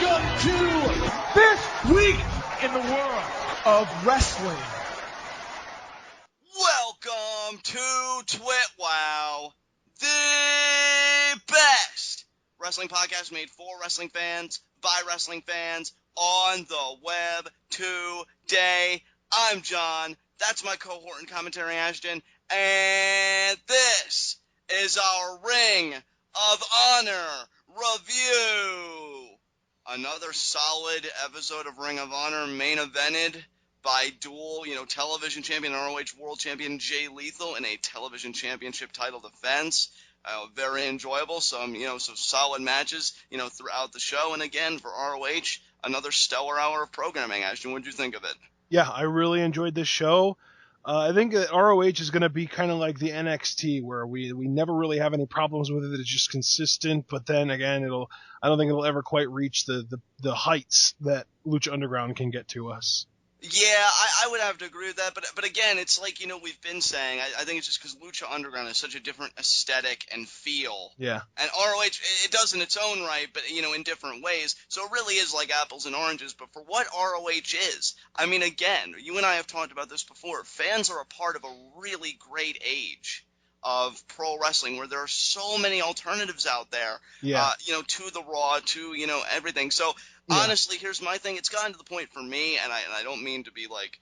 Welcome to this week in the world of wrestling. Welcome to TWitWoW, the best wrestling podcast made for wrestling fans, by wrestling fans, on the web today. I'm John, that's my cohort in commentary, Ashton, and this is our Ring of Honor review. Another solid episode of Ring of Honor, main evented by dual, television champion, ROH world champion Jay Lethal in a television championship title defense. Very enjoyable. Some solid matches, throughout the show. And again, for ROH, another stellar hour of programming. Ashton, what did you think of it? Yeah, I really enjoyed this show. I think that ROH is going to be kind of like the NXT, where we never really have any problems with it. It's just consistent, but then again, I don't think it'll ever quite reach the heights that Lucha Underground can get to us. Yeah, I would have to agree with that, but again, it's like, we've been saying, I think it's just because Lucha Underground is such a different aesthetic and feel. Yeah. And ROH, it does in its own right, but, in different ways, so it really is like apples and oranges, but for what ROH is, I mean, again, you and I have talked about this before, fans are a part of a really great age of pro wrestling where there are so many alternatives out there, to the Raw, to, everything, so... Yeah. Honestly, here's my thing. It's gotten to the point for me, and I don't mean to be like,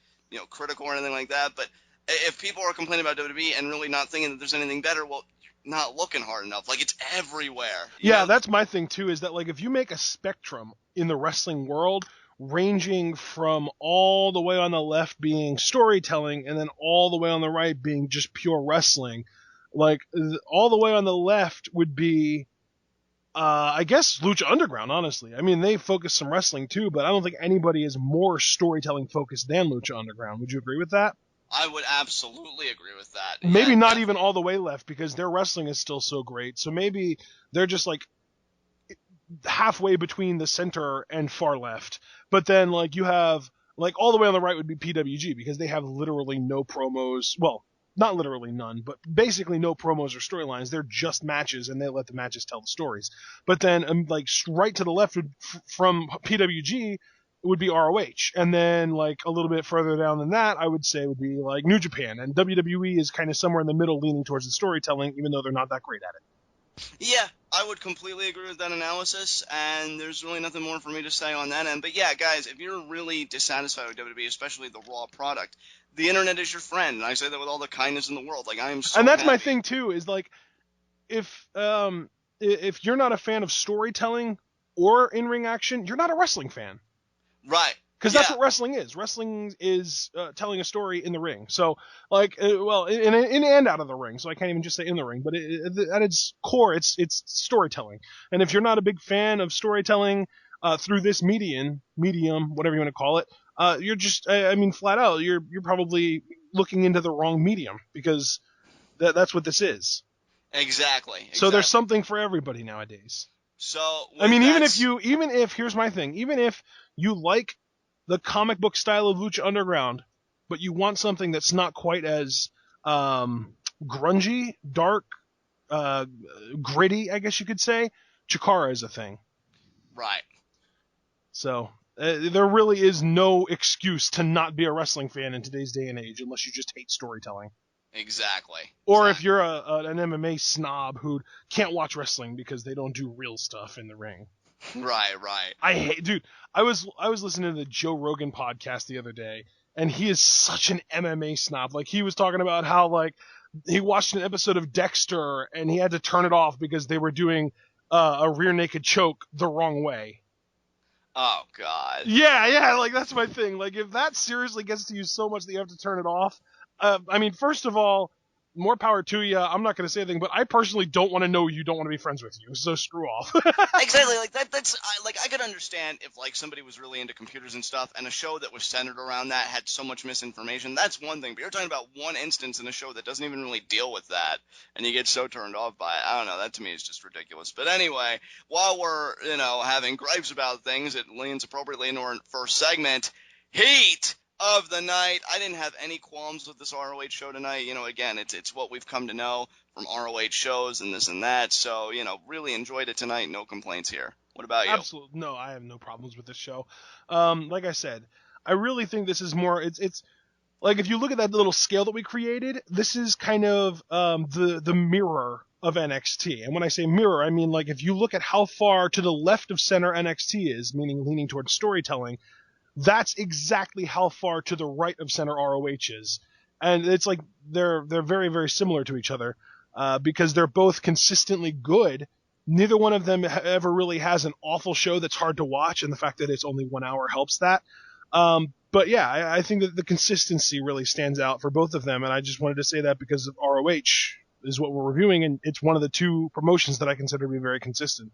critical or anything like that, but if people are complaining about WWE and really not thinking that there's anything better, well, you're not looking hard enough. Like, it's everywhere. You know? That's my thing too, is that like if you make a spectrum in the wrestling world ranging from all the way on the left being storytelling and then all the way on the right being just pure wrestling, like all the way on the left would be I guess Lucha Underground, honestly. I mean, they focus some wrestling too, but I don't think anybody is more storytelling focused than Lucha Underground. Would you agree with that? I would absolutely agree with that. Maybe not even all the way left, because their wrestling is still so great. So maybe they're just like halfway between the center and far left. But then like you have like all the way on the right would be PWG, because they have literally no promos. Well, not literally none, but basically no promos or storylines. They're just matches, and they let the matches tell the stories. But then, like, right to the left from PWG would be ROH. And then, like, a little bit further down than that, I would say would be, like, New Japan. And WWE is kind of somewhere in the middle, leaning towards the storytelling, even though they're not that great at it. Yeah, I would completely agree with that analysis, and there's really nothing more for me to say on that end. But yeah, guys, if you're really dissatisfied with WWE, especially the Raw product, the internet is your friend, and I say that with all the kindness in the world. Like, I am so And that's happy. my thing too, is like, if you're not a fan of storytelling or in-ring action, you're not a wrestling fan. Right. Because that's what wrestling is. Wrestling is telling a story in the ring. So, like, in and out of the ring. So I can't even just say in the ring. But at its core, it's storytelling. And if you're not a big fan of storytelling through this medium, whatever you want to call it, you're just, flat out, you're probably looking into the wrong medium, because that's what this is. Exactly. So there's something for everybody nowadays. So even if here's my thing, even if you like the comic book style of Lucha Underground, but you want something that's not quite as grungy, dark, gritty, I guess you could say, Chikara is a thing. Right. So there really is no excuse to not be a wrestling fan in today's day and age, unless you just hate storytelling. Exactly. Or if you're an MMA snob who can't watch wrestling because they don't do real stuff in the ring. Right. I was listening to the Joe Rogan podcast the other day, and he is such an MMA snob. Like, he was talking about how, like, he watched an episode of Dexter and he had to turn it off because they were doing a rear naked choke the wrong way. Oh, God. Yeah, like, that's my thing. Like, if that seriously gets to you so much that you have to turn it off, first of all, more power to you. I'm not going to say anything, but I personally don't want to know you, don't want to be friends with you, so screw off. Exactly. Like, that's I could understand if, like, somebody was really into computers and stuff, and a show that was centered around that had so much misinformation. That's one thing, but you're talking about one instance in a show that doesn't even really deal with that, and you get so turned off by it. I don't know. That, to me, is just ridiculous. But anyway, while we're, having gripes about things, it leans appropriately into our first segment, Heat of the Night. I didn't have any qualms with this ROH show tonight. Again, it's what we've come to know from ROH shows and this and that. So, really enjoyed it tonight. No complaints here. What about you? Absolutely. No, I have no problems with this show. Like I said, I really think this is more, it's like, if you look at that little scale that we created, this is kind of the mirror of NXT. And when I say mirror, I mean, like, if you look at how far to the left of center NXT is, meaning leaning towards storytelling, that's exactly how far to the right of center ROH is. And it's like they're very, very similar to each other because they're both consistently good. Neither one of them ever really has an awful show that's hard to watch, and the fact that it's only 1 hour helps that. But yeah, I think that the consistency really stands out for both of them, and I just wanted to say that because of ROH is what we're reviewing, and it's one of the two promotions that I consider to be very consistent.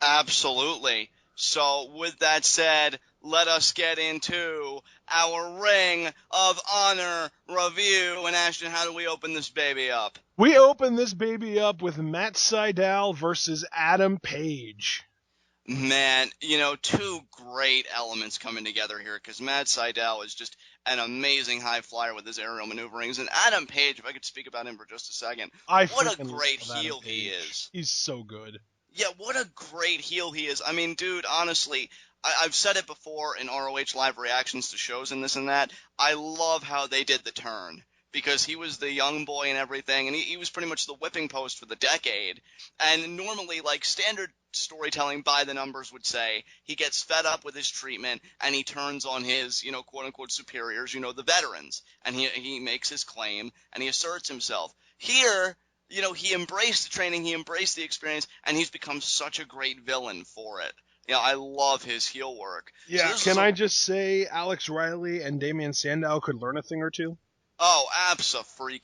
Absolutely. So with that said, let us get into our Ring of Honor review. And Ashton, how do we open this baby up? We open this baby up with Matt Sydal versus Adam Page. Man, two great elements coming together here, because Matt Sydal is just an amazing high flyer with his aerial maneuverings. And Adam Page, if I could speak about him for just a second, what a great heel he is. He's so good. Yeah, what a great heel he is. I mean, dude, honestly, I've said it before in ROH live reactions to shows and this and that. I love how they did the turn, because he was the young boy and everything, and he was pretty much the whipping post for the decade. And normally, like, standard storytelling by the numbers would say, he gets fed up with his treatment and he turns on his, quote-unquote superiors, the veterans, and he makes his claim and he asserts himself. Here, he embraced the training, he embraced the experience, and he's become such a great villain for it. I love his heel work. Yeah, so can I just say Alex Riley and Damian Sandow could learn a thing or two? Oh, absolutely.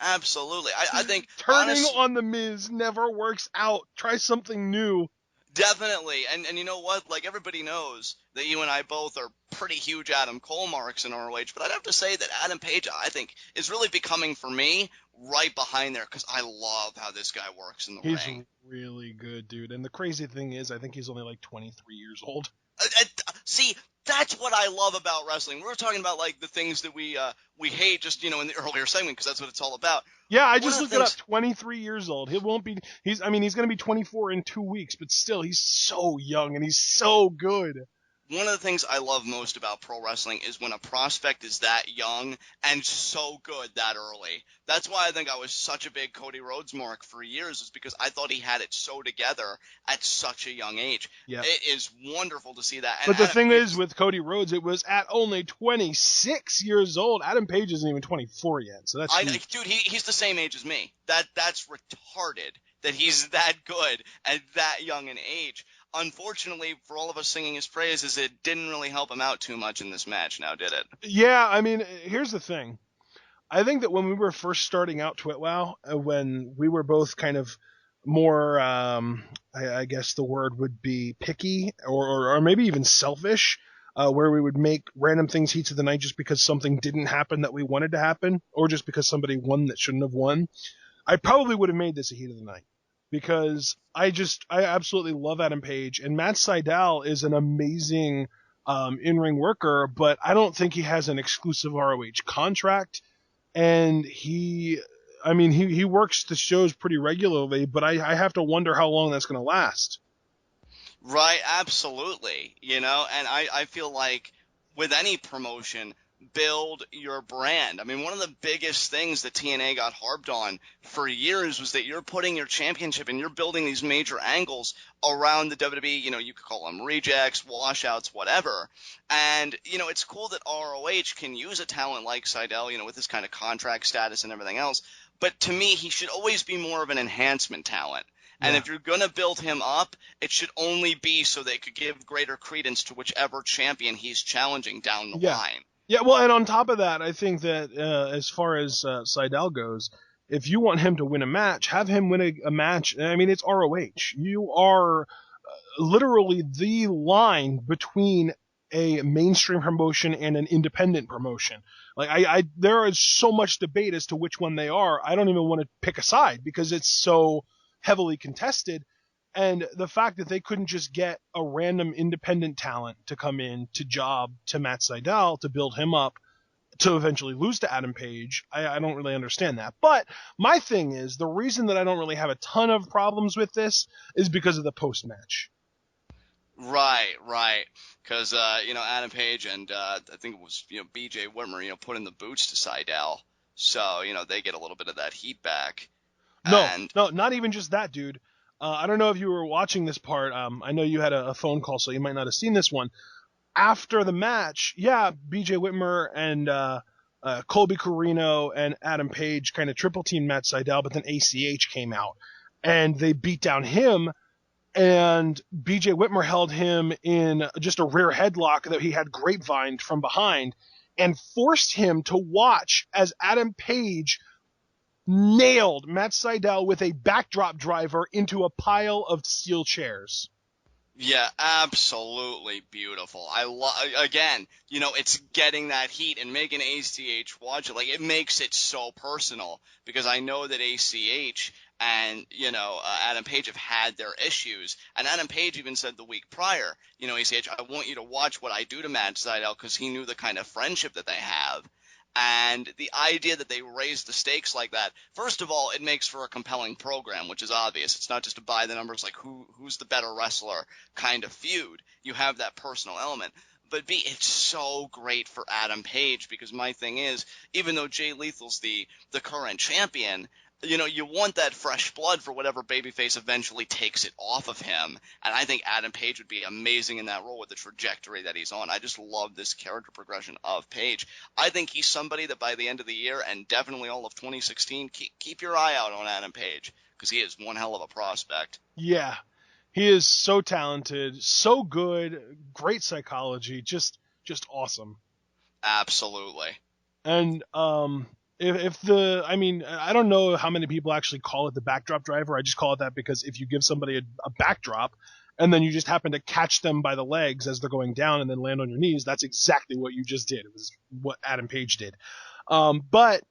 Absolutely. I think turning on the Miz never works out. Try something new. Definitely. And you know what? Like, everybody knows that you and I both are pretty huge Adam Cole marks in ROH, but I'd have to say that Adam Page, I think, is really becoming, for me, right behind there, because I love how this guy works in the ring. He's really good, dude. And the crazy thing is, I think he's only like 23 years old. See, that's what I love about wrestling. We were talking about, like, the things that we hate just, in the earlier segment, because that's what it's all about. Yeah, I just looked it up. 23 years old. He's going to be 24 in 2 weeks, but still, he's so young and he's so good. One of the things I love most about pro wrestling is when a prospect is that young and so good that early. That's why I think I was such a big Cody Rhodes mark for years, is because I thought he had it so together at such a young age. Yeah. It is wonderful to see that. But the thing is, with Cody Rhodes, it was at only 26 years old. Adam Page isn't even 24 yet, so that's dude, he's the same age as me. That's retarded that he's that good at that young an age. Unfortunately, for all of us singing his praises, it didn't really help him out too much in this match now, did it? Yeah, I mean, here's the thing. I think that when we were first starting out TWitWoW, when we were both kind of more, I guess the word would be picky, or maybe even selfish, where we would make random things heats of the night just because something didn't happen that we wanted to happen, or just because somebody won that shouldn't have won, I probably would have made this a heat of the night. Because I absolutely love Adam Page, and Matt Sydal is an amazing in-ring worker, but I don't think he has an exclusive ROH contract, and he works the shows pretty regularly, but I have to wonder how long that's going to last. Right, absolutely, and I feel like with any promotion, build your brand. I mean, one of the biggest things that TNA got harped on for years was that you're putting your championship and you're building these major angles around the WWE. You could call them rejects, washouts, whatever. And, it's cool that ROH can use a talent like Sydal, with his kind of contract status and everything else. But to me, he should always be more of an enhancement talent. And if you're going to build him up, it should only be so they could give greater credence to whichever champion he's challenging down the line. Yeah, well, and on top of that, I think that as far as Sydal goes, if you want him to win a match, have him win a match. I mean, it's ROH. You are literally the line between a mainstream promotion and an independent promotion. Like, there is so much debate as to which one they are. I don't even want to pick a side because it's so heavily contested. And the fact that they couldn't just get a random independent talent to come in to job to Matt Sydal to build him up to eventually lose to Adam Page. I don't really understand that. But my thing is, the reason that I don't really have a ton of problems with this is because of the post-match. Right. Because, Adam Page and I think it was, BJ Whitmer, put in the boots to Sydal. So, they get a little bit of that heat back. No, not even just that, dude. I don't know if you were watching this part. I know you had a phone call, so you might not have seen this one. After the match, yeah, BJ Whitmer and Colby Corino and Adam Page kind of triple teamed Matt Sydal, but then ACH came out and they beat down him, and BJ Whitmer held him in just a rear headlock that he had grapevined from behind and forced him to watch as Adam Page nailed Matt Sydal with a backdrop driver into a pile of steel chairs. Yeah, absolutely beautiful. Again, it's getting that heat and making ACH watch it. Like, it makes it so personal because I know that ACH and, Adam Page have had their issues. And Adam Page even said the week prior, ACH, I want you to watch what I do to Matt Sydal because he knew the kind of friendship that they have. And the idea that they raise the stakes like that, first of all, it makes for a compelling program, which is obvious. It's not just to buy the numbers like who's the better wrestler kind of feud. You have that personal element. But B, it's so great for Adam Page because my thing is, even though Jay Lethal's the current champion, you want that fresh blood for whatever babyface eventually takes it off of him. And I think Adam Page would be amazing in that role with the trajectory that he's on. I just love this character progression of Page. I think he's somebody that by the end of the year and definitely all of 2016, keep your eye out on Adam Page because he is one hell of a prospect. Yeah, he is so talented, so good, great psychology, just awesome. Absolutely. And I don't know how many people actually call it the backdrop driver. I just call it that because if you give somebody a backdrop and then you just happen to catch them by the legs as they're going down and then land on your knees, that's exactly what you just did. It was what Adam Page did. But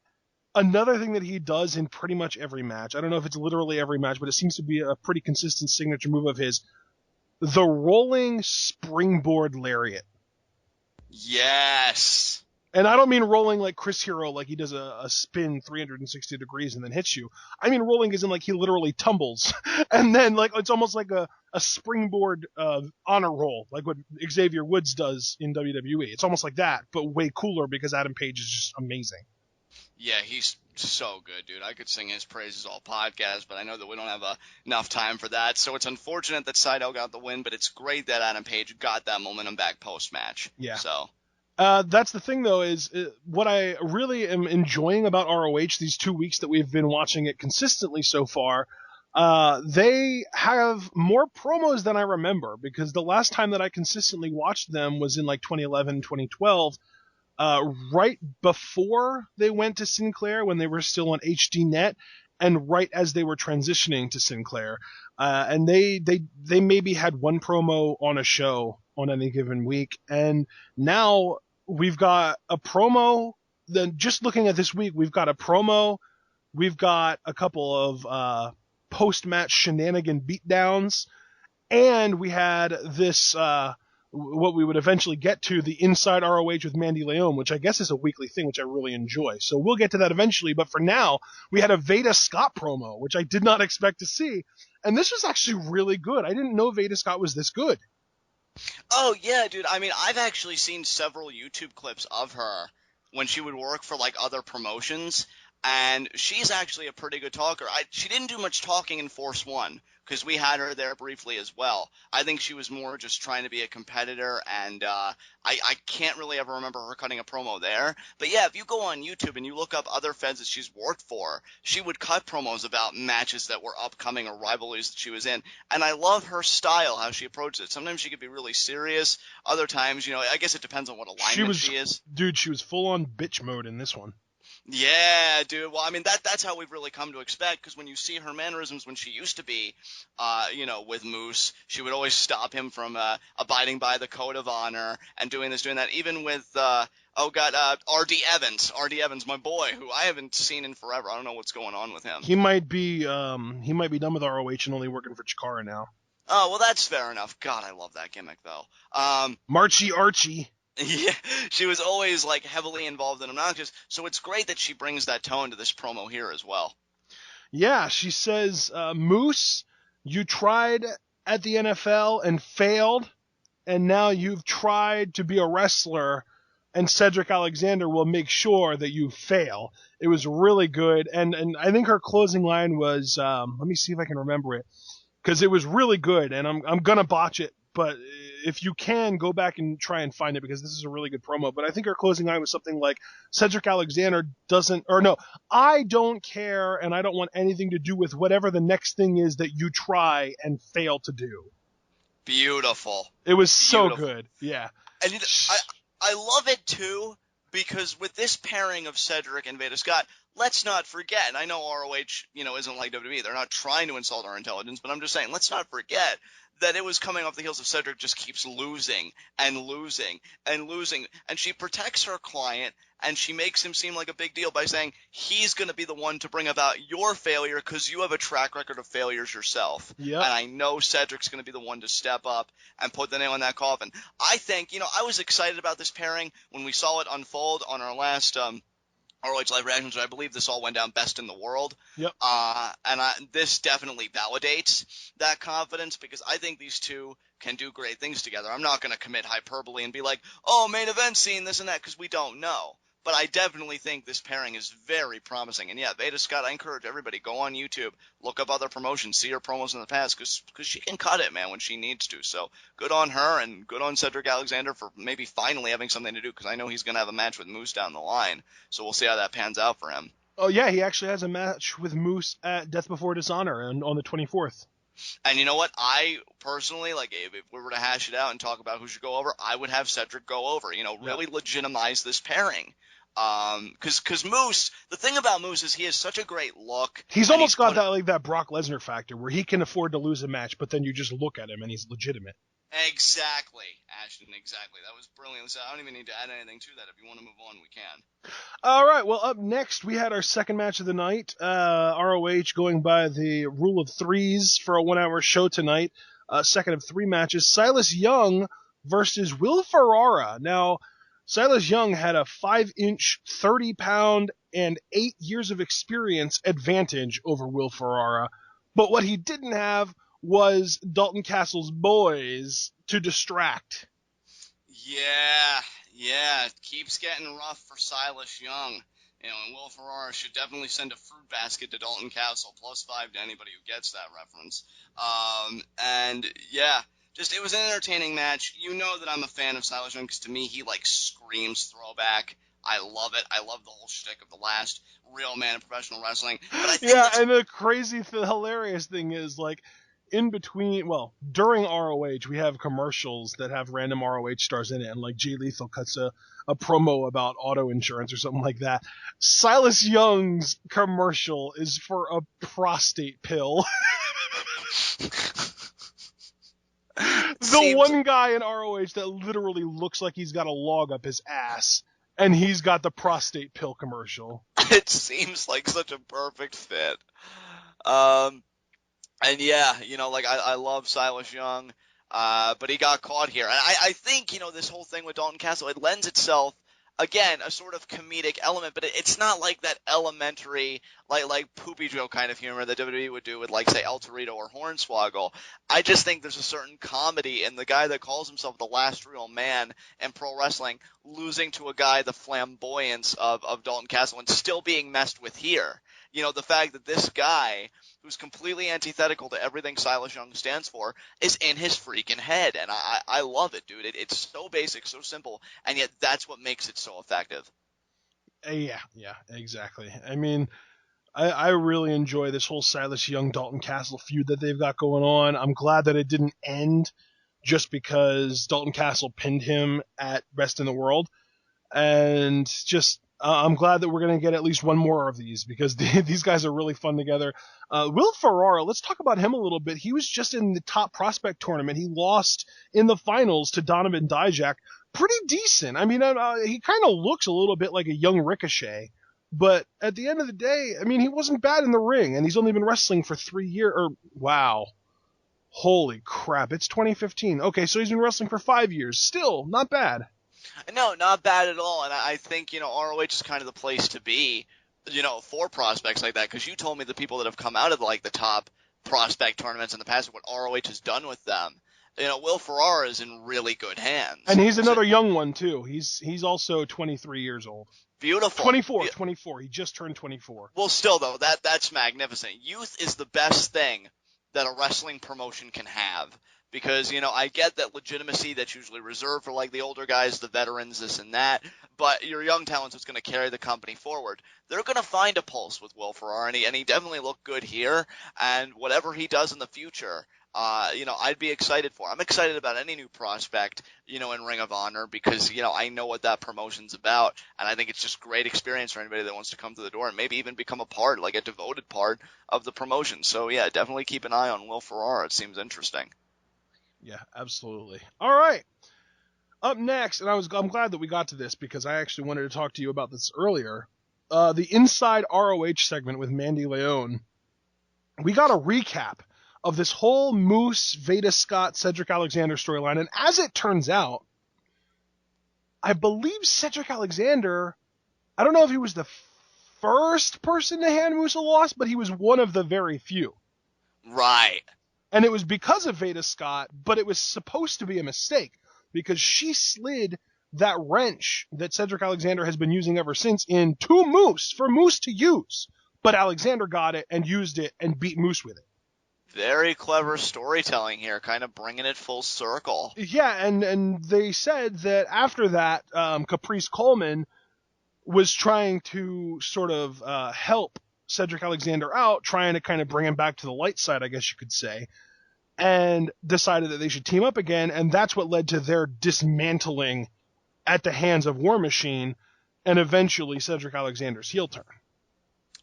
another thing that he does in pretty much every match, I don't know if it's literally every match, but it seems to be a pretty consistent signature move of his, the rolling springboard lariat. Yes. And I don't mean rolling like Chris Hero, like he does a spin 360 degrees and then hits you. I mean rolling as in like he literally tumbles. And then like it's almost like a springboard honor roll, like what Xavier Woods does in WWE. It's almost like that, but way cooler because Adam Page is just amazing. Yeah, he's so good, dude. I could sing his praises all podcast, but I know that we don't have enough time for that. So it's unfortunate that Sydal got the win, but it's great that Adam Page got that momentum back post-match. Yeah. So... that's the thing, though, is what I really am enjoying about ROH these 2 weeks that we've been watching it consistently so far. They have more promos than I remember because the last time that I consistently watched them was in like 2011, 2012, right before they went to Sinclair when they were still on HDNet and right as they were transitioning to Sinclair. And they maybe had one promo on a show on any given week. And now we've got a promo. Then just looking at this week, we've got a promo. We've got a couple of post-match shenanigan beatdowns. And we had this, what we would eventually get to, the Inside ROH with Mandy Leon, which I guess is a weekly thing, which I really enjoy. So we'll get to that eventually. But for now, we had a Veda Scott promo, which I did not expect to see. And this was actually really good. I didn't know Veda Scott was this good. Oh, yeah, dude. I mean, I've actually seen several YouTube clips of her when she would work for, like, other promotions, and she's actually a pretty good talker. She didn't do much talking in Force 1, because we had her there briefly as well. I think she was more just trying to be a competitor, and I can't really ever remember her cutting a promo there. But yeah, if you go on YouTube and you look up other feds that she's worked for, she would cut promos about matches that were upcoming or rivalries that she was in. And I love her style, how she approaches it. Sometimes she could be really serious. Other times, I guess it depends on what alignment she is. Dude, she was full on bitch mode in this one. Yeah, dude. Well, I mean, that's how we've really come to expect, because when you see her mannerisms when she used to be, with Moose, she would always stop him from abiding by the code of honor and doing this, doing that. Even with, R.D. Evans. R.D. Evans, my boy, who I haven't seen in forever. I don't know what's going on with him. He might be done with ROH and only working for Chikara now. Oh, well, that's fair enough. God, I love that gimmick, though. Marchie Archie. Yeah, she was always like heavily involved and obnoxious. So it's great that she brings that tone to this promo here as well. Yeah, she says, Moose, you tried at the NFL and failed, and now you've tried to be a wrestler, and Cedric Alexander will make sure that you fail. It was really good, and I think her closing line was, let me see if I can remember it, because it was really good, and I'm gonna botch it, but if you can, go back and try and find it, because this is a really good promo. But I think her closing line was something like, Cedric Alexander doesn't, or no, I don't care, and I don't want anything to do with whatever the next thing is that you try and fail to do. Beautiful. It was so good. Yeah. And I love it too, because with this pairing of Cedric and Veda Scott, let's not forget, and I know ROH, isn't like WWE. They're not trying to insult our intelligence, but I'm just saying, let's not forget that it was coming off the heels of Cedric just keeps losing and losing and losing. And she protects her client, and she makes him seem like a big deal by saying he's going to be the one to bring about your failure because you have a track record of failures yourself. Yep. And I know Cedric's going to be the one to step up and put the nail in that coffin. I think, I was excited about this pairing when we saw it unfold on our last ROH Live Reactions. I believe this all went down best in the world. Yep. And this definitely validates that confidence, because I think these two can do great things together. I'm not going to commit hyperbole and be like, oh, main event scene, this and that, because we don't know. But I definitely think this pairing is very promising. And yeah, Veda Scott, I encourage everybody, go on YouTube, look up other promotions, see her promos in the past, because she can cut it, man, when she needs to. So good on her, and good on Cedric Alexander for maybe finally having something to do, because I know he's going to have a match with Moose down the line. So we'll see how that pans out for him. Oh, yeah, he actually has a match with Moose at Death Before Dishonor on the 24th. And you know what? I personally, if we were to hash it out and talk about who should go over, I would have Cedric go over, really legitimize this pairing. Because Moose, the thing about Moose is he has such a great look. He's almost got that Brock Lesnar factor where he can afford to lose a match, but then you just look at him and he's legitimate. Exactly, Ashton, exactly. That was brilliant. So I don't even need to add anything to that. If you want to move on, we can. All right, well, up next, we had our second match of the night. ROH going by the rule of threes for a 1-hour show tonight. Second of three matches. Silas Young versus Will Ferrara. Now, Silas Young had a 5-inch, 30-pound, and 8 years of experience advantage over Will Ferrara. But what he didn't have was Dalton Castle's boys to distract. Yeah, it keeps getting rough for Silas Young. And Will Ferrara should definitely send a fruit basket to Dalton Castle, +5 to anybody who gets that reference. And yeah, it was an entertaining match. You know that I'm a fan of Silas Young, because to me, he screams throwback. I love it. I love the whole shtick of the last real man in professional wrestling. But I think and the crazy, hilarious thing is, in between, during ROH, we have commercials that have random ROH stars in it, and Jay Lethal cuts a promo about auto insurance or something like that. Silas Young's commercial is for a prostate pill. The one guy in ROH that literally looks like he's got a log up his ass, and he's got the prostate pill commercial. It seems like such a perfect fit. And yeah, I love Silas Young, but he got caught here. And I think, this whole thing with Dalton Castle, it lends itself, again, a sort of comedic element, but it's not like that elementary, like poopy joke kind of humor that WWE would do with, say, El Torito or Hornswoggle. I just think there's a certain comedy in the guy that calls himself the last real man in pro wrestling losing to a guy the flamboyance of Dalton Castle and still being messed with here. The fact that this guy, who's completely antithetical to everything Silas Young stands for, is in his freaking head. And I love it, dude. It's so basic, so simple, and yet that's what makes it so effective. Yeah, exactly. I mean, I really enjoy this whole Silas Young-Dalton Castle feud that they've got going on. I'm glad that it didn't end just because Dalton Castle pinned him at Best in the World. And I'm glad that we're going to get at least one more of these, because these guys are really fun together. Will Ferrara, let's talk about him a little bit. He was just in the top prospect tournament. He lost in the finals to Donovan Dijak. Pretty decent. I mean, he kind of looks a little bit like a young Ricochet. But at the end of the day, I mean, he wasn't bad in the ring, and he's only been wrestling for 3 years. Wow. Holy crap, it's 2015. Okay, so he's been wrestling for 5 years. Still, not bad. No, not bad at all. And I think, ROH is kind of the place to be, for prospects like that. Because you told me the people that have come out of like the top prospect tournaments in the past, what ROH has done with them. Will Ferrara is in really good hands. And he's another young one too. He's also 23 years old. Beautiful. 24. He just turned 24. Well, still though, that's magnificent. Youth is the best thing that a wrestling promotion can have. Because, I get that legitimacy that's usually reserved for like the older guys, the veterans, this and that, but your young talent is going to carry the company forward. They're going to find a pulse with Will Ferrara, and he definitely looked good here, and whatever he does in the future, I'd be excited for. I'm excited about any new prospect, in Ring of Honor because, I know what that promotion's about, and I think it's just great experience for anybody that wants to come through the door and maybe even become a part, like a devoted part of the promotion. So, yeah, definitely keep an eye on Will Ferrara. It seems interesting. Yeah, absolutely. All right. Up next, and I'm glad that we got to this because I actually wanted to talk to you about this earlier. The Inside ROH segment with Mandy Leone. We got a recap of this whole Moose, Veda Scott, Cedric Alexander storyline, and as it turns out, I believe Cedric Alexander, I don't know if he was the first person to hand Moose a loss, but he was one of the very few. Right. And it was because of Veda Scott, but it was supposed to be a mistake because she slid that wrench that Cedric Alexander has been using ever since in to Moose for Moose to use. But Alexander got it and used it and beat Moose with it. Very clever storytelling here, kind of bringing it full circle. Yeah, and they said that after that, Caprice Coleman was trying to sort of help Cedric Alexander out, trying to kind of bring him back to the light side, I guess you could say, and decided that they should team up again, and that's what led to their dismantling at the hands of War Machine, and eventually Cedric Alexander's heel turn.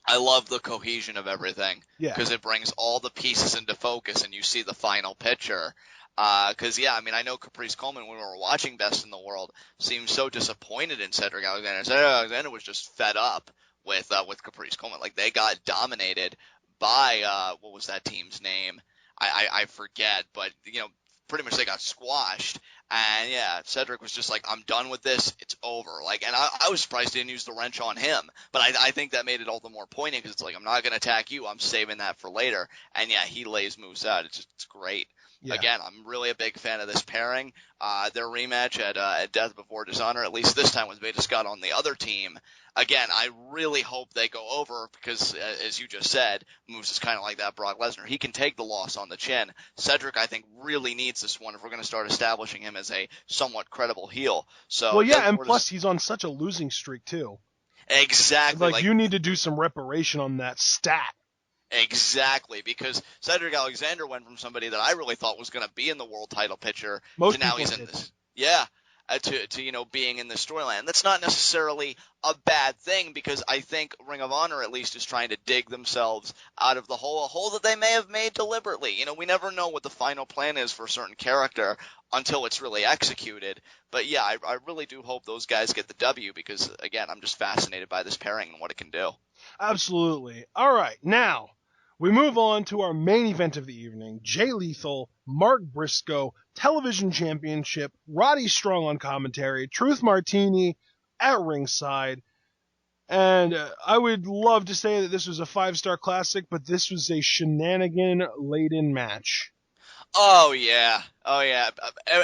I love the cohesion of everything, because Yeah. it brings all the pieces into focus, and you see the final picture. Because, I know Caprice Coleman, when we were watching Best in the World, seemed so disappointed in Cedric Alexander. Cedric Alexander was just fed up with Caprice Coleman. Like, they got dominated by, what was that team's name? I forget, but, pretty much they got squashed. And, yeah, Cedric was just like, I'm done with this. It's over. Like, and I was surprised he didn't use the wrench on him. But I think that made it all the more poignant because it's like, I'm not going to attack you. I'm saving that for later. And, yeah, he lays Moose out. It's great. Yeah. Again, I'm really a big fan of this pairing. Their rematch at Death Before Dishonor, at least this time with Veda Scott on the other team. Again, I really hope they go over because, as you just said, Moose is kind of like that Brock Lesnar. He can take the loss on the chin. Cedric, I think, really needs this one if we're going to start establishing him as a somewhat credible heel. So, Well, yeah, and plus he's on such a losing streak, too. Exactly. Like, you need to do some reparation on that stat. Exactly, because Cedric Alexander went from somebody that I really thought was going to be in the world title picture Most to now he's did. in this. Yeah, to being in this storyline. That's not necessarily a bad thing because I think Ring of Honor at least is trying to dig themselves out of a hole that they may have made deliberately. We never know what the final plan is for a certain character until it's really executed. But yeah, I really do hope those guys get the W because again, I'm just fascinated by this pairing and what it can do. Absolutely. All right, now we move on to our main event of the evening. Jay Lethal, Mark Briscoe, Television Championship, Roddy Strong on commentary, Truth Martini at ringside. And I would love to say that this was a 5-star classic, but this was a shenanigan-laden match. Oh, yeah.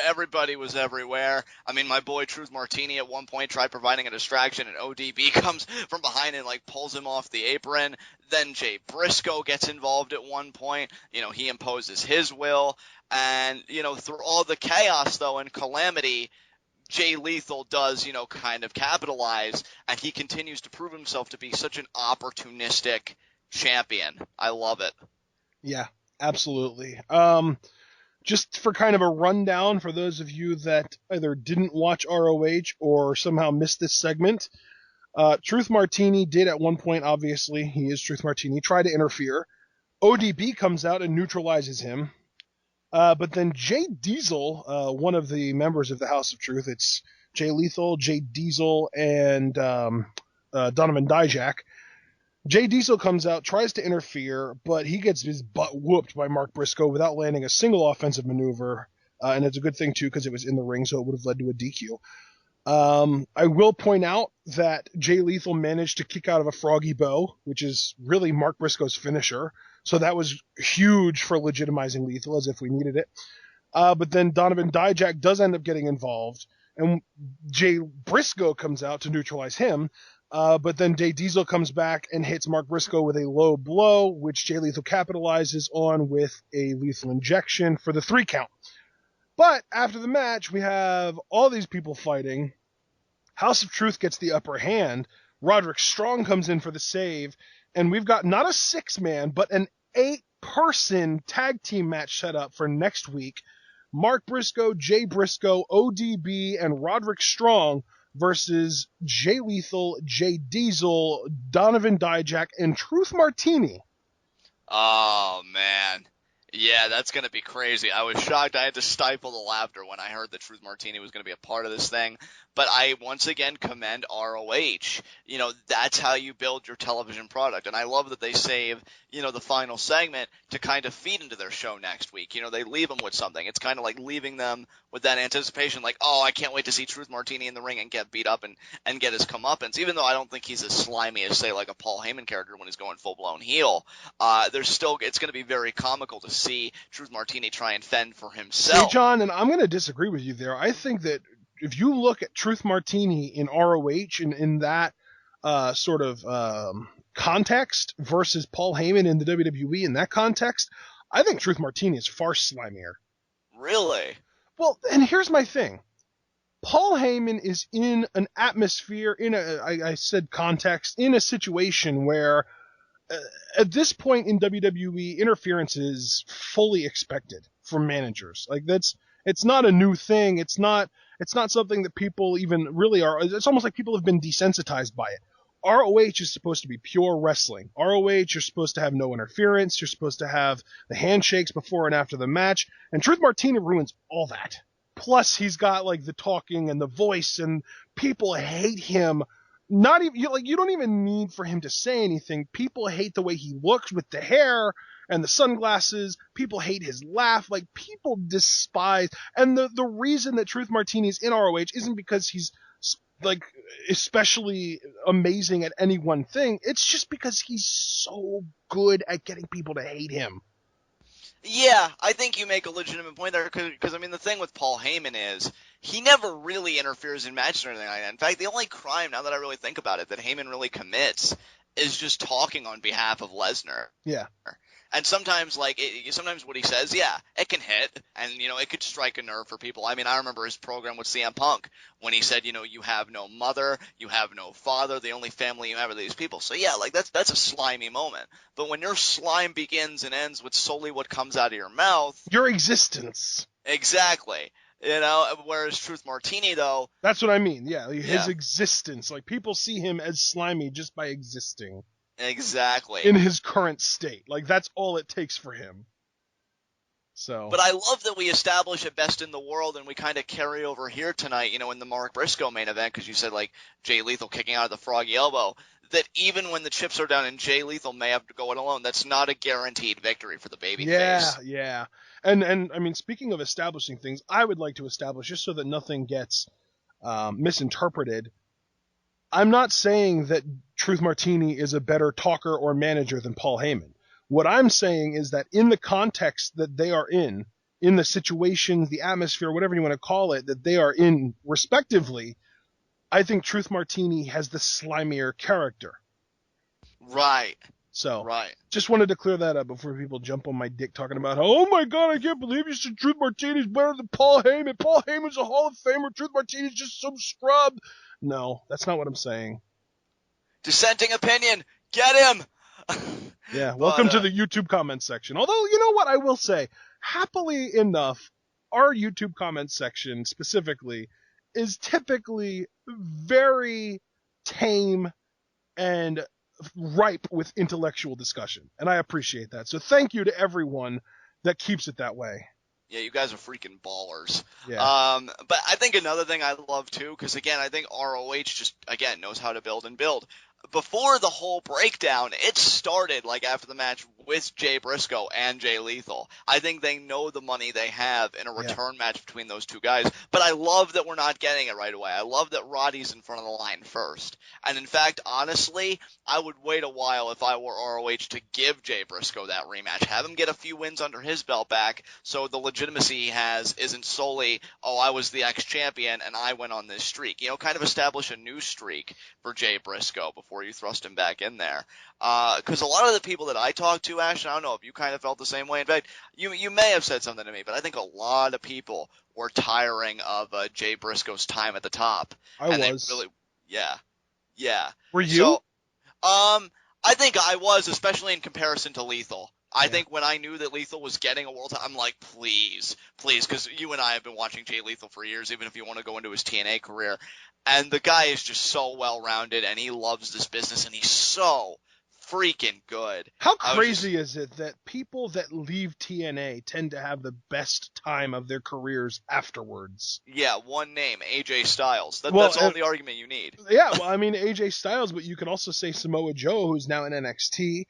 Everybody was everywhere. I mean, my boy Truth Martini at one point tried providing a distraction, and ODB comes from behind and, pulls him off the apron. Then Jay Briscoe gets involved at one point. He imposes his will. And, through all the chaos, though, and calamity, Jay Lethal does, kind of capitalize, and he continues to prove himself to be such an opportunistic champion. I love it. Yeah, absolutely. Just for kind of a rundown for those of you that either didn't watch ROH or somehow missed this segment, Truth Martini did at one point, obviously, he is Truth Martini, try to interfere. ODB comes out and neutralizes him. But then Jay Diesel, one of the members of the House of Truth, it's Jay Lethal, Jay Diesel, and Donovan Dijak. Jay Diesel comes out, tries to interfere, but he gets his butt whooped by Mark Briscoe without landing a single offensive maneuver. And it's a good thing, too, because it was in the ring, so it would have led to a DQ. I will point out that Jay Lethal managed to kick out of a froggy bow, which is really Mark Briscoe's finisher. So that was huge for legitimizing Lethal, as if we needed it. But then Donovan Dijak does end up getting involved, and Jay Briscoe comes out to neutralize him. But then Jay Diesel comes back and hits Mark Briscoe with a low blow, which Jay Lethal capitalizes on with a lethal injection for the 3 count. But after the match, we have all these people fighting. House of Truth gets the upper hand. Roderick Strong comes in for the save. And we've got not a 6-man, but an 8-person tag team match set up for next week. Mark Briscoe, Jay Briscoe, ODB, and Roderick Strong versus Jay Lethal, Jay Diesel, Donovan Dijak, and Truth Martini. Oh, man. Yeah, that's going to be crazy. I was shocked. I had to stifle the laughter when I heard that Truth Martini was going to be a part of this thing. But I once again commend ROH. You know, that's how you build your television product. And I love that they save, you know, the final segment to kind of feed into their show next week. You know, they leave them with something. It's kind of like leaving them with that anticipation, like, oh, I can't wait to see Truth Martini in the ring and get beat up and get his comeuppance. Even though I don't think he's as slimy as, say, like a Paul Heyman character when he's going full-blown heel, it's going to be very comical to see Truth Martini try and fend for himself. Hey, John, and I'm going to disagree with you there. I think that if you look at Truth Martini in ROH and in that sort of context versus Paul Heyman in the WWE in that context, I think Truth Martini is far slimier. Really? Well, and here's my thing. Paul Heyman is in an atmosphere, I said context, in a situation where at this point in WWE, interference is fully expected from managers. Like it's not a new thing. It's not something that people even really are. It's almost like people have been desensitized by it. ROH is supposed to be pure wrestling. ROH, you're supposed to have no interference. You're supposed to have the handshakes before and after the match. And Truth Martini ruins all that. Plus, he's got like the talking and the voice, and people hate him. Not even you don't even need for him to say anything. People hate the way he looks with the hair and the sunglasses. People hate his laugh. Like, people despise. And the reason that Truth Martini is in ROH isn't because he's like especially amazing at any one thing. It's just because he's so good at getting people to hate him. Yeah, I think you make a legitimate point there, because I mean, the thing with Paul Heyman is he never really interferes in matches or anything like that. In fact, the only crime, now that I really think about it, that Heyman really commits is just talking on behalf of Lesnar. Yeah. And sometimes, sometimes what he says, yeah, it can hit, and, you know, it could strike a nerve for people. I mean, I remember his program with CM Punk when he said, you know, you have no mother, you have no father, the only family you have are these people. So, yeah, like, that's a slimy moment. But when your slime begins and ends with solely what comes out of your mouth. Your existence. Exactly. You know, whereas Truth Martini, though. That's what I mean, yeah. His existence. Like, people see him as slimy just by existing. Exactly. In his current state. Like, that's all it takes for him. So. But I love that we establish a best in the world, and we kind of carry over here tonight, you know, in the Mark Briscoe main event, because you said, like, Jay Lethal kicking out of the froggy elbow, that even when the chips are down and Jay Lethal may have to go it alone, that's not a guaranteed victory for the babyface. Yeah. And I mean, speaking of establishing things, I would like to establish, just so that nothing gets misinterpreted, I'm not saying that Truth Martini is a better talker or manager than Paul Heyman. What I'm saying is that in the context that they are in the situations, the atmosphere, whatever you want to call it, that they are in respectively, I think Truth Martini has the slimier character. Right. So, right. Just wanted to clear that up before people jump on my dick talking about, oh my God, I can't believe you said Truth Martini's better than Paul Heyman. Paul Heyman's a Hall of Famer. Truth Martini's just some scrub. No, that's not what I'm saying. Dissenting opinion. Get him. Yeah, welcome to the YouTube comments section. Although, you know what I will say? Happily enough, our YouTube comments section specifically is typically very tame and ripe with intellectual discussion. And I appreciate that. So thank you to everyone that keeps it that way. Yeah, you guys are freaking ballers. Yeah. But I think another thing I love too, because again, I think ROH just, again, knows how to build and build. Before the whole breakdown, it started like after the match with Jay Briscoe and Jay Lethal. I think they know the money they have in a return match between those two guys. But I love that we're not getting it right away. I love that Roddy's in front of the line first. And in fact, honestly, I would wait a while if I were ROH to give Jay Briscoe that rematch. Have him get a few wins under his belt back so the legitimacy he has isn't solely, oh, I was the ex-champion and I went on this streak. You know, kind of establish a new streak for Jay Briscoe before you thrust him back in there. Because a lot of the people that I talked to, Ash, I don't know if you kind of felt the same way. In fact, you may have said something to me, but I think a lot of people were tiring of Jay Briscoe's time at the top. I was. Really, yeah. Were you? So, I think I was, especially in comparison to Lethal. I think when I knew that Lethal was getting a world title, I'm like, please, because you and I have been watching Jay Lethal for years, even if you want to go into his TNA career. And the guy is just so well-rounded, and he loves this business, and he's so freaking good. How crazy is it that people that leave TNA tend to have the best time of their careers afterwards? Yeah, one name, AJ Styles. That's all the argument you need. Yeah, well, I mean, AJ Styles, but you could also say Samoa Joe, who's now in NXT,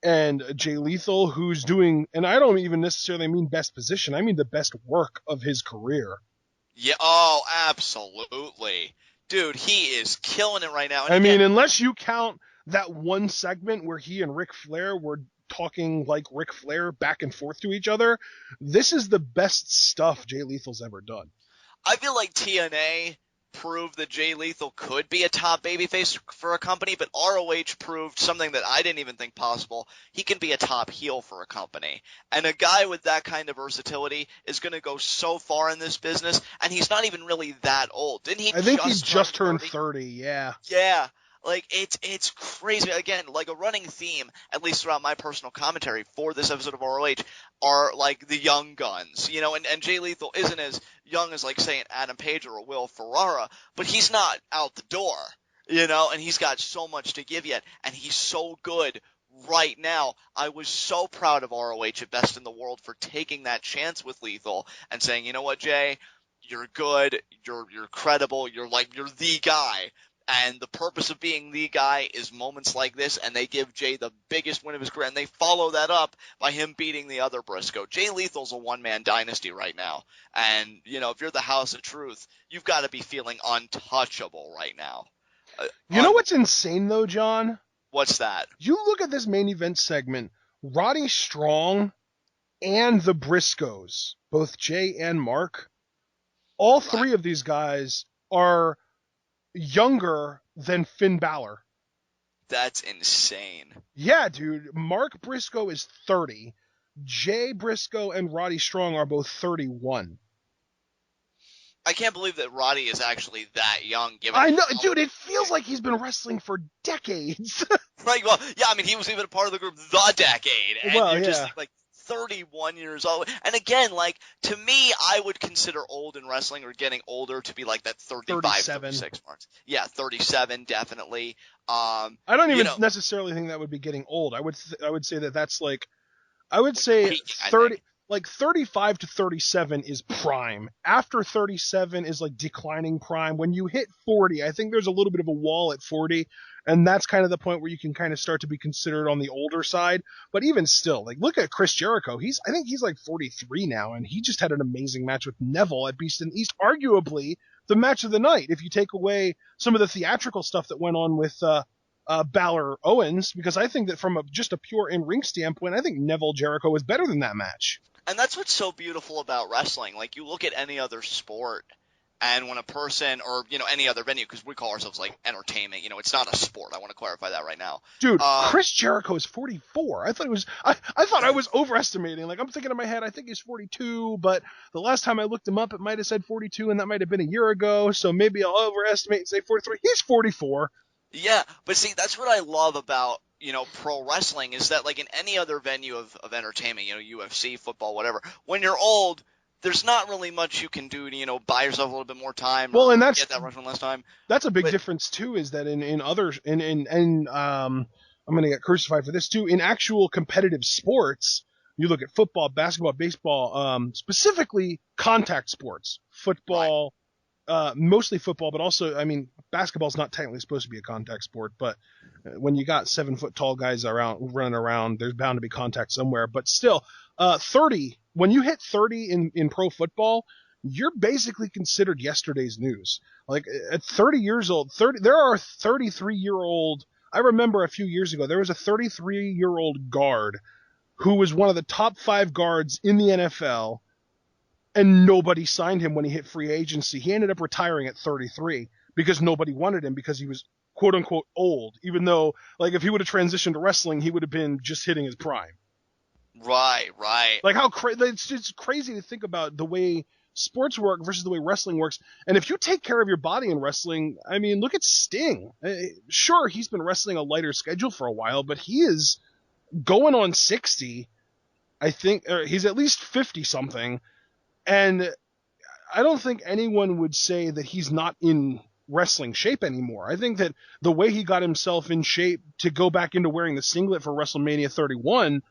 and Jay Lethal, who's doing, and I don't even necessarily mean best position, I mean the best work of his career. Yeah, oh, absolutely. Dude, he is killing it right now. And I mean, unless you count that one segment where he and Ric Flair were talking like Ric Flair back and forth to each other, this is the best stuff Jay Lethal's ever done. I feel like TNA proved that Jay Lethal could be a top babyface for a company, but ROH proved something that I didn't even think possible. He can be a top heel for a company. And a guy with that kind of versatility is going to go so far in this business, and he's not even really that old. Didn't he? I think he just turned 30, yeah. Yeah. Like, it's crazy. Again, like a running theme, at least throughout my personal commentary for this episode of ROH, are like the young guns, you know, and Jay Lethal isn't as young as, like, say, an Adam Page or a Will Ferrara, but he's not out the door, you know, and he's got so much to give yet, and he's so good right now. I was so proud of ROH at Best in the World for taking that chance with Lethal and saying, you know what, Jay, you're good, you're credible, you're the guy. And the purpose of being the guy is moments like this, and they give Jay the biggest win of his career, and they follow that up by him beating the other Briscoe. Jay Lethal's a one-man dynasty right now. And, you know, if you're the House of Truth, you've got to be feeling untouchable right now. You know what's insane, though, John? What's that? You look at this main event segment, Roddy Strong and the Briscoes, both Jay and Mark, all three of these guys are younger than Finn Balor. That's insane. Yeah, dude. Mark Briscoe is 30. Jay Briscoe and Roddy Strong are both 31. I can't believe that Roddy is actually that young. I know, dude. It feels like he's been wrestling for decades. Right. Well, yeah. I mean, he was even a part of the group The Decade, and you're just like 31 years old. And again, like, to me, I would consider old in wrestling or getting older to be like that 35, 36 marks. Yeah, 37, definitely. I don't even necessarily think that would be getting old. I would say that's like, I would say peak, 30, like 35 to 37 is prime. After 37 is like declining prime. When you hit 40, I think there's a little bit of a wall at 40. And that's kind of the point where you can kind of start to be considered on the older side. But even still, like, look at Chris Jericho. I think he's like 43 now, and he just had an amazing match with Neville at Beast in the East. Arguably the match of the night, if you take away some of the theatrical stuff that went on with Balor Owens, because I think that from just a pure in-ring standpoint, I think Neville Jericho was better than that match. And that's what's so beautiful about wrestling. Like, you look at any other sport, and when a person, or, you know, any other venue, because we call ourselves, like, entertainment, you know, it's not a sport. I want to clarify that right now. Dude, Chris Jericho is 44. I thought I was overestimating. Like, I'm thinking in my head, I think he's 42, but the last time I looked him up, it might have said 42, and that might have been a year ago, so maybe I'll overestimate and say 43. He's 44. Yeah, but see, that's what I love about, you know, pro wrestling, is that, like, in any other venue of entertainment, you know, UFC, football, whatever, when you're old, there's not really much you can do to, you know, buy yourself a little bit more time. Well, and that's, get that rush one less time. That's a big difference too, is that in I'm going to get crucified for this too, in actual competitive sports, you look at football, basketball, baseball, specifically contact sports, football, mostly football, but also, I mean, basketball's not technically supposed to be a contact sport, but when you got 7-foot tall guys running around, there's bound to be contact somewhere. But still, 30, when you hit 30 in pro football, you're basically considered yesterday's news. Like at 30 years old, there are 33-year-old. I remember a few years ago, there was a 33-year-old guard who was one of the top 5 guards in the NFL, and nobody signed him when he hit free agency. He ended up retiring at 33 because nobody wanted him because he was quote unquote old, even though like if he would have transitioned to wrestling, he would have been just hitting his prime. Right. Like how it's crazy to think about the way sports work versus the way wrestling works. And if you take care of your body in wrestling, I mean, look at Sting. Sure, he's been wrestling a lighter schedule for a while, but he is going on 60. I think he's at least 50 something. And I don't think anyone would say that he's not in wrestling shape anymore. I think that the way he got himself in shape to go back into wearing the singlet for WrestleMania 31,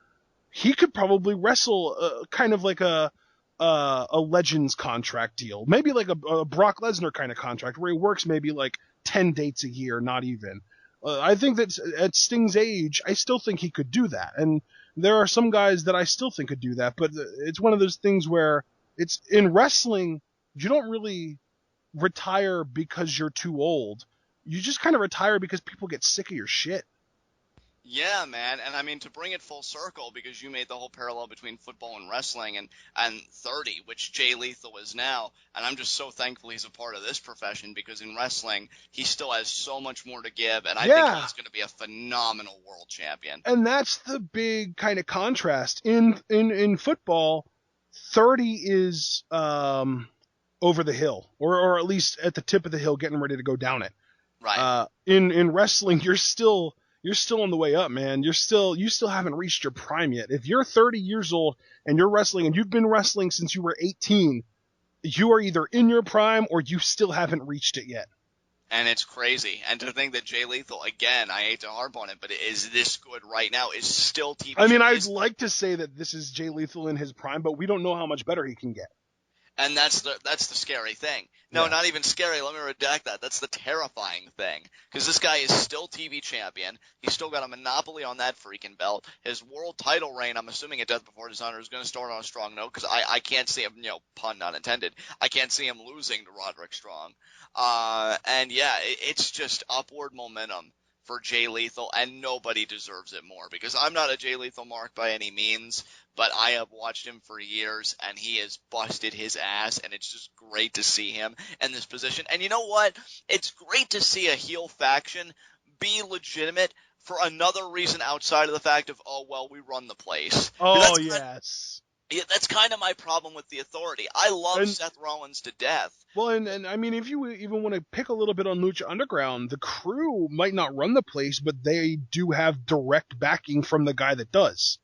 he could probably wrestle kind of like a Legends contract deal. Maybe like a Brock Lesnar kind of contract where he works maybe like 10 dates a year, not even. I think that at Sting's age, I still think he could do that. And there are some guys that I still think could do that, but it's one of those things where it's in wrestling, you don't really retire because you're too old. You just kind of retire because people get sick of your shit. Yeah, man. And I mean, to bring it full circle, because you made the whole parallel between football and wrestling and 30, which Jay Lethal is now. And I'm just so thankful he's a part of this profession, because in wrestling, he still has so much more to give. And I think he's going to be a phenomenal world champion. And that's the big kind of contrast. In football, 30 is over the hill, or at least at the tip of the hill, getting ready to go down it. Right. In wrestling, you're still on the way up, man. You still haven't reached your prime yet. If you're 30 years old and you're wrestling and you've been wrestling since you were 18, you are either in your prime or you still haven't reached it yet. And it's crazy. And to think that Jay Lethal, again, I hate to harp on it, but it is this good right now, is still TV. I mean, I'd like to say that this is Jay Lethal in his prime, but we don't know how much better he can get. And that's the scary thing. No, Yeah. Not even scary. Let me redact that. That's the terrifying thing. Because this guy is still TV champion. He's still got a monopoly on that freaking belt. His world title reign, I'm assuming at Death Before Dishonor, is going to start on a strong note. Because I can't see him, pun not intended, I can't see him losing to Roderick Strong. And yeah, it's just upward momentum for Jay Lethal, and nobody deserves it more, because I'm not a Jay Lethal mark by any means, but I have watched him for years, and he has busted his ass, and it's just great to see him in this position. And you know what? It's great to see a heel faction be legitimate for another reason outside of the fact of, oh, well, we run the place. Oh, yes. Yeah, that's kind of my problem with the Authority. I love Seth Rollins to death. Well, and I mean, if you even want to pick a little bit on Lucha Underground, the crew might not run the place, but they do have direct backing from the guy that does.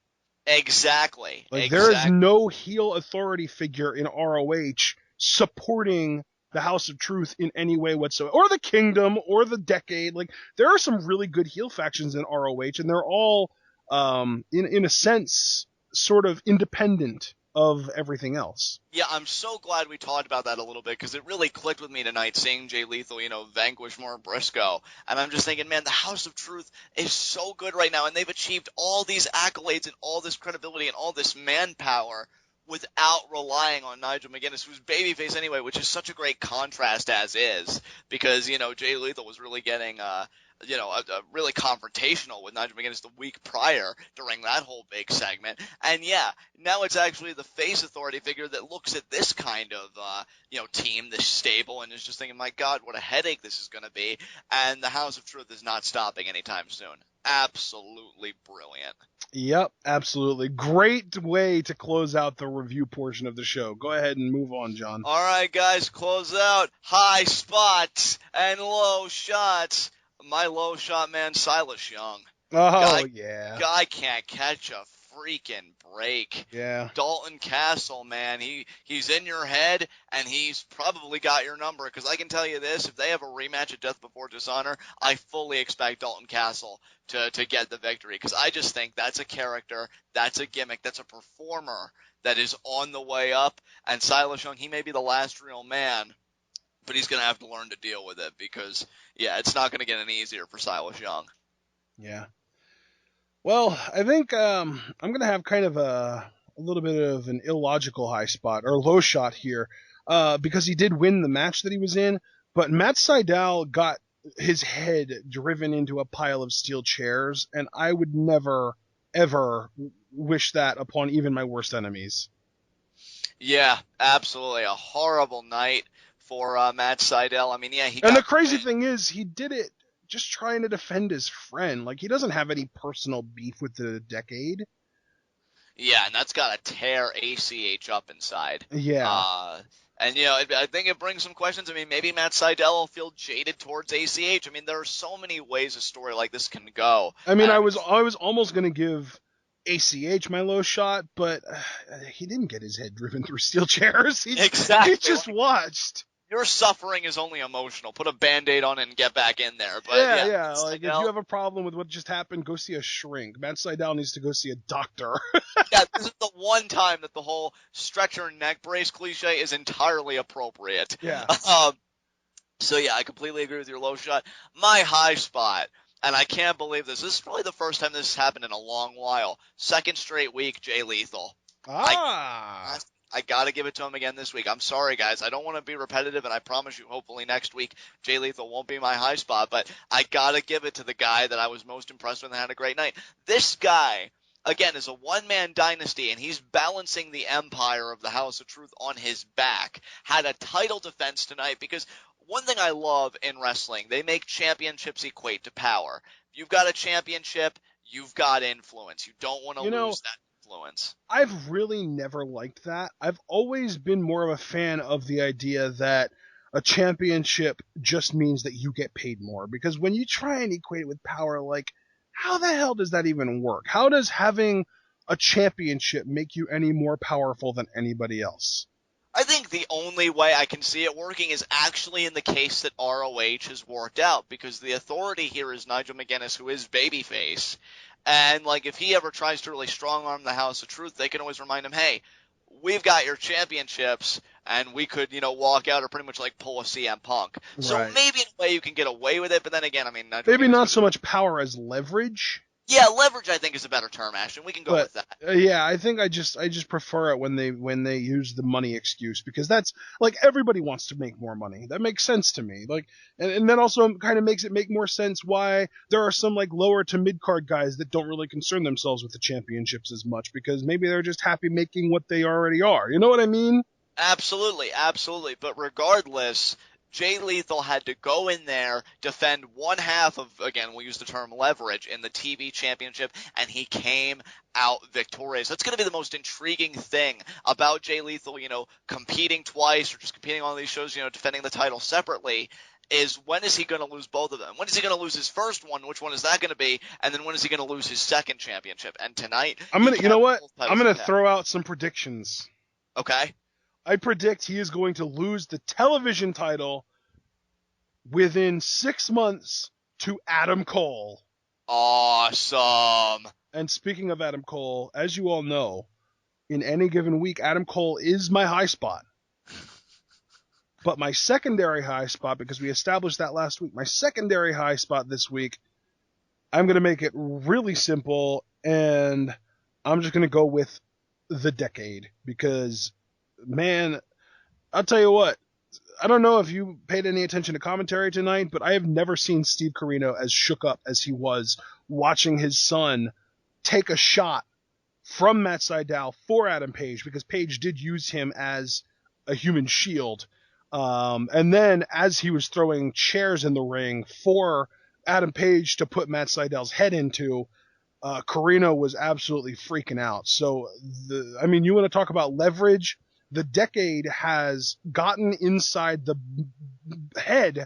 Exactly. There is no heel authority figure in ROH supporting the House of Truth in any way whatsoever, or the Kingdom, or the Decade. Like, there are some really good heel factions in ROH, and they're all, in a sense, sort of independent of everything else. Yeah, I'm so glad we talked about that a little bit, because it really clicked with me tonight seeing Jay Lethal, vanquish Mark Briscoe. And I'm just thinking, man, the House of Truth is so good right now, and they've achieved all these accolades and all this credibility and all this manpower without relying on Nigel McGuinness, who's babyface anyway, which is such a great contrast as is, because, Jay Lethal was really getting really confrontational with Nigel McGuinness the week prior during that whole big segment. And yeah, now it's actually the face authority figure that looks at this kind of, team, this stable, and is just thinking, my God, what a headache this is going to be. And the House of Truth is not stopping anytime soon. Absolutely brilliant. Yep, absolutely. Great way to close out the review portion of the show. Go ahead and move on, John. All right, guys, close out. High spots and low shots. My low shot man, Silas Young. Oh, yeah. Guy can't catch a freaking break. Yeah. Dalton Castle, man, he's in your head, and he's probably got your number, because I can tell you this, if they have a rematch at Death Before Dishonor, I fully expect Dalton Castle to get the victory, because I just think that's a character, that's a gimmick, that's a performer that is on the way up, and Silas Young, he may be the last real man but he's going to have to learn to deal with it because, yeah, it's not going to get any easier for Silas Young. Yeah. Well, I think I'm going to have kind of a little bit of an illogical high spot or low shot here because he did win the match that he was in, but Matt Sydal got his head driven into a pile of steel chairs, and I would never, ever wish that upon even my worst enemies. Yeah, absolutely. A horrible night for Matt Sydal. I mean, yeah, And the crazy thing is, he did it just trying to defend his friend. Like, he doesn't have any personal beef with the Decade. Yeah, and that's got to tear ACH up inside. Yeah. And, you know, I think it brings some questions. I mean, maybe Matt Sydal will feel jaded towards ACH. I mean, there are so many ways a story like this can go. I mean, I was almost going to give ACH my low shot, but he didn't get his head driven through steel chairs. Exactly. He just watched. Your suffering is only emotional. Put a Band-Aid on it and get back in there. But yeah. Like, if you have a problem with what just happened, go see a shrink. Matt Sydal needs to go see a doctor. Yeah, this is the one time that the whole stretcher neck brace cliche is entirely appropriate. Yeah. So, yeah, I completely agree with your low shot. My high spot, and I can't believe this is probably the first time this has happened in a long while. Second straight week, Jay Lethal. I got to give it to him again this week. I'm sorry, guys. I don't want to be repetitive, and I promise you, hopefully next week, Jay Lethal won't be my high spot, but I got to give it to the guy that I was most impressed with and had a great night. This guy, again, is a one-man dynasty, and he's balancing the empire of the House of Truth on his back. Had a title defense tonight because one thing I love in wrestling, they make championships equate to power. If you've got a championship, you've got influence. You don't want to lose that influence. I've really never liked that. I've always been more of a fan of the idea that a championship just means that you get paid more. Because when you try and equate it with power, like, how the hell does that even work? How does having a championship make you any more powerful than anybody else? I think the only way I can see it working is actually in the case that ROH has worked out, because the authority here is Nigel McGuinness, who is babyface. And, like, if he ever tries to really strong-arm the House of Truth, they can always remind him, hey, we've got your championships, and we could, walk out or pretty much, like, pull a CM Punk. Right. So maybe in a way you can get away with it, but then again, I mean... Maybe not so much power as leverage. Yeah, leverage I think is a better term, Ashton. We can go with that. Yeah, I think I just prefer it when they use the money excuse, because that's like everybody wants to make more money. That makes sense to me. Like, and that also kind of makes it make more sense why there are some like lower to mid card guys that don't really concern themselves with the championships as much, because maybe they're just happy making what they already are. You know what I mean? Absolutely. But regardless, Jay Lethal had to go in there, defend one half of, again, we'll use the term leverage, in the TV championship, and he came out victorious. That's going to be the most intriguing thing about Jay Lethal, competing twice or just competing on all these shows, defending the title separately, is when is he going to lose both of them? When is he going to lose his first one? Which one is that going to be? And then when is he going to lose his second championship? And tonight, I'm going to throw out some predictions. Okay. I predict he is going to lose the television title within 6 months to Adam Cole. Awesome. And speaking of Adam Cole, as you all know, in any given week, Adam Cole is my high spot. But my secondary high spot, because we established that last week, my secondary high spot this week, I'm going to make it really simple, and I'm just going to go with the Decade, because... man, I'll tell you what, I don't know if you paid any attention to commentary tonight, but I have never seen Steve Corino as shook up as he was watching his son take a shot from Matt Sydal for Adam Page, because Page did use him as a human shield. And then as he was throwing chairs in the ring for Adam Page to put Matt Sydal's head into, Corino was absolutely freaking out. So, you want to talk about leverage? The Decade has gotten inside the head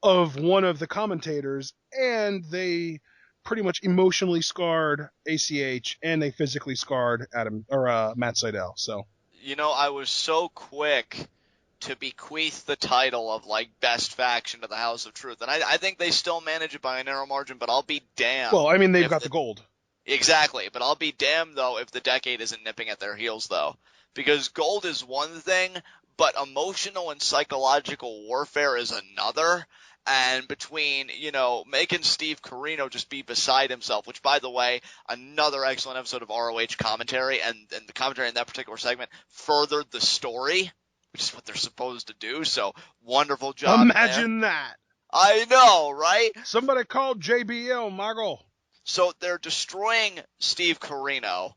of one of the commentators, and they pretty much emotionally scarred ACH, and they physically scarred Matt Sydal. So, I was so quick to bequeath the title of best faction to the House of Truth, and I think they still manage it by a narrow margin. But I'll be damned. Well, they've got the gold. Exactly, but I'll be damned though if the Decade isn't nipping at their heels though. Because gold is one thing, but emotional and psychological warfare is another. And between, making Steve Corino just be beside himself, which, by the way, another excellent episode of ROH commentary, and the commentary in that particular segment furthered the story, which is what they're supposed to do. So, wonderful job. Imagine that. I know, right? Somebody called JBL, Margo. So they're destroying Steve Corino.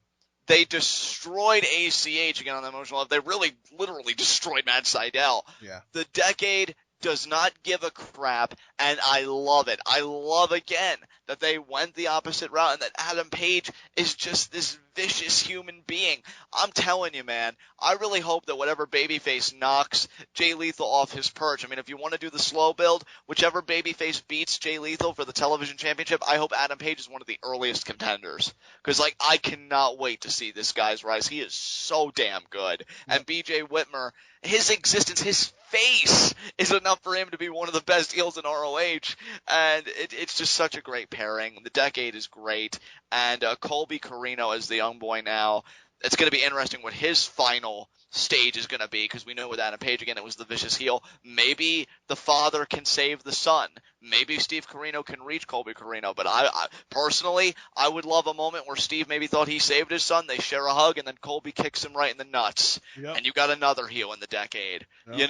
They destroyed ACH again on the emotional level. They really, literally destroyed Matt Sydal. Yeah. The Decade does not give a crap, and I love it. I love, again, that they went the opposite route and that Adam Page is just this vicious human being. I'm telling you, man, I really hope that whatever babyface knocks Jay Lethal off his perch. I mean, if you want to do the slow build, whichever babyface beats Jay Lethal for the television championship, I hope Adam Page is one of the earliest contenders. Because, I cannot wait to see this guy's rise. He is so damn good. And BJ Whitmer, his existence, his face is enough for him to be one of the best heels in ROH, and it's just such a great pairing. The Decade is great, and Colby Corino as the young boy now. It's going to be interesting what his final stage is going to be, because we know with Adam Page, again, it was the vicious heel. Maybe the father can save the son. Maybe Steve Corino can reach Colby Corino, but I personally, I would love a moment where Steve maybe thought he saved his son, they share a hug, and then Colby kicks him right in the nuts, and you got another heel in the Decade. Yep.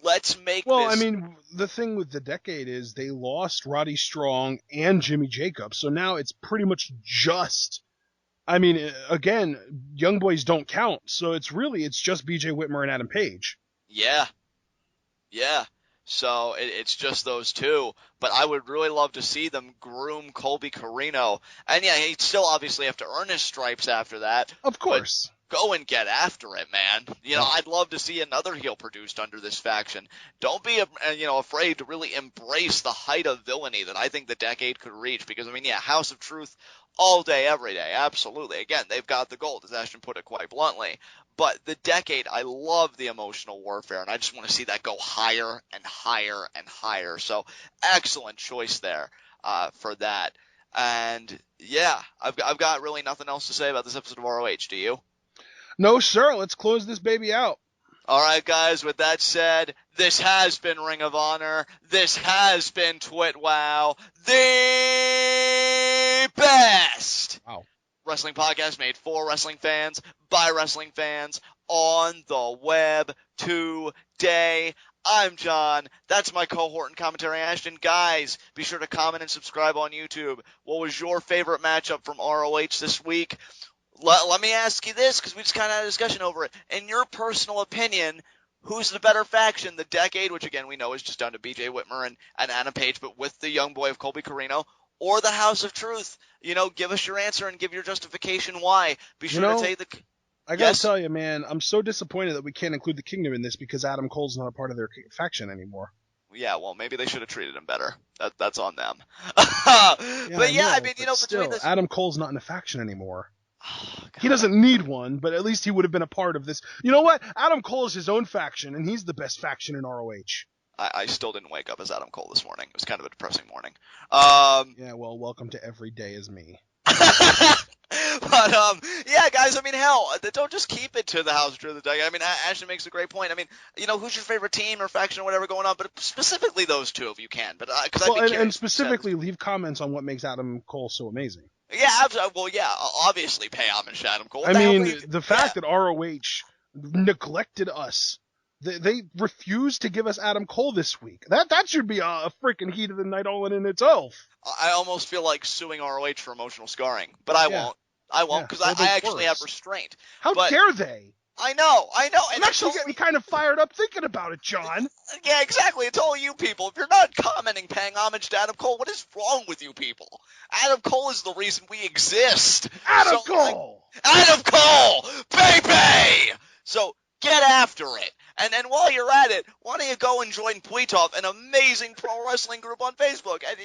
Let's make this... Well, I mean, the thing with the Decade is they lost Roddy Strong and Jimmy Jacobs, so now it's pretty much just... I mean, again, young boys don't count, so it's just BJ Whitmer and Adam Page. Yeah. So it's just those two, but I would really love to see them groom Colby Corino. And yeah, he'd still obviously have to earn his stripes after that. Of course. Go and get after it, man. I'd love to see another heel produced under this faction. Don't be, afraid to really embrace the height of villainy that I think the Decade could reach. Because, House of Truth all day, every day, absolutely. Again, they've got the gold, as Ashton put it quite bluntly. But the Decade, I love the emotional warfare, and I just want to see that go higher and higher and higher. So, excellent choice there for that. And, yeah, I've got really nothing else to say about this episode of ROH. Do you? No, sir. Let's close this baby out. All right, guys, with that said, this has been Ring of Honor. This has been TWitWoW, the best wrestling podcast made for wrestling fans, by wrestling fans, on the web today. I'm John. That's my cohort and commentary, Ashton. Guys, be sure to comment and subscribe on YouTube. What was your favorite matchup from ROH this week? Let me ask you this, because we just kind of had a discussion over it. In your personal opinion, who's the better faction? The Decade, which again we know is just down to BJ Whitmer and Adam Page, but with the young boy of Colby Corino, or the House of Truth? Give us your answer and give your justification why. Be sure to take the... I gotta tell you, man, I'm so disappointed that we can't include the Kingdom in this because Adam Cole's not a part of their faction anymore. Yeah, well, maybe they should have treated him better. That's on them. Between this... Adam Cole's not in a faction anymore. Oh, he doesn't need one, but at least he would have been a part of this. You know what? Adam Cole is his own faction, and he's the best faction in ROH. I still didn't wake up as Adam Cole this morning. It was kind of a depressing morning. Yeah, well, welcome to every day as me. But, guys, hell, don't just keep it to the House of Truth. Ashton makes a great point. Who's your favorite team or faction or whatever going on, but specifically those two if you can. But and specifically leave comments on what makes Adam Cole so amazing. Yeah, absolutely. Well, yeah, obviously pay homage to Adam Cole. The fact that ROH neglected us, they refused to give us Adam Cole this week. That should be a freaking heat of the night all in itself. I almost feel like suing ROH for emotional scarring, but I won't. I won't, because I actually have restraint. How dare they? I know. I'm actually getting kind of fired up thinking about it, John. Yeah, exactly. It's all you people. If you're not commenting, paying homage to Adam Cole, what is wrong with you people? Adam Cole is the reason we exist. Adam Cole! Adam Cole! Baby! So get after it. And while you're at it, why don't you go and join Pweetov, an amazing pro wrestling group on Facebook. And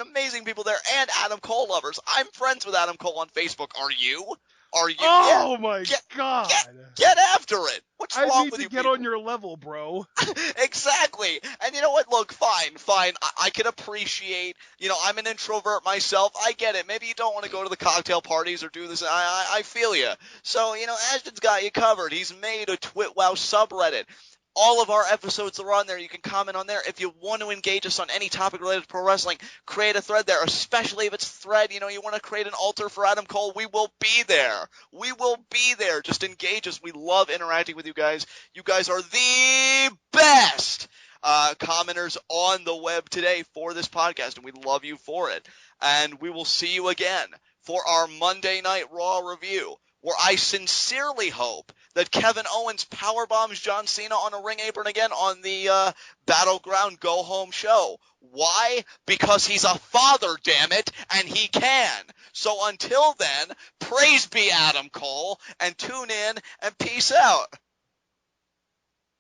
amazing people there, and Adam Cole lovers. I'm friends with Adam Cole on Facebook. Are you? Are you? Oh my God! Get after it. What's wrong with you? I need to get on your level, bro. Exactly. And you know what? Look, fine. I can appreciate. I'm an introvert myself. I get it. Maybe you don't want to go to the cocktail parties or do this. I feel you. So Ashton's got you covered. He's made a TWitWoW subreddit. All of our episodes are on there. You can comment on there. If you want to engage us on any topic related to pro wrestling, create a thread there, especially if it's thread. You want to create an altar for Adam Cole. We will be there. We will be there. Just engage us. We love interacting with you guys. You guys are the best commenters on the web today for this podcast, and we love you for it. And we will see you again for our Monday Night Raw review, where I sincerely hope that Kevin Owens powerbombs John Cena on a ring apron again on the Battleground Go Home show. Why? Because he's a father, damn it, and he can. So until then, praise be Adam Cole, and tune in and peace out.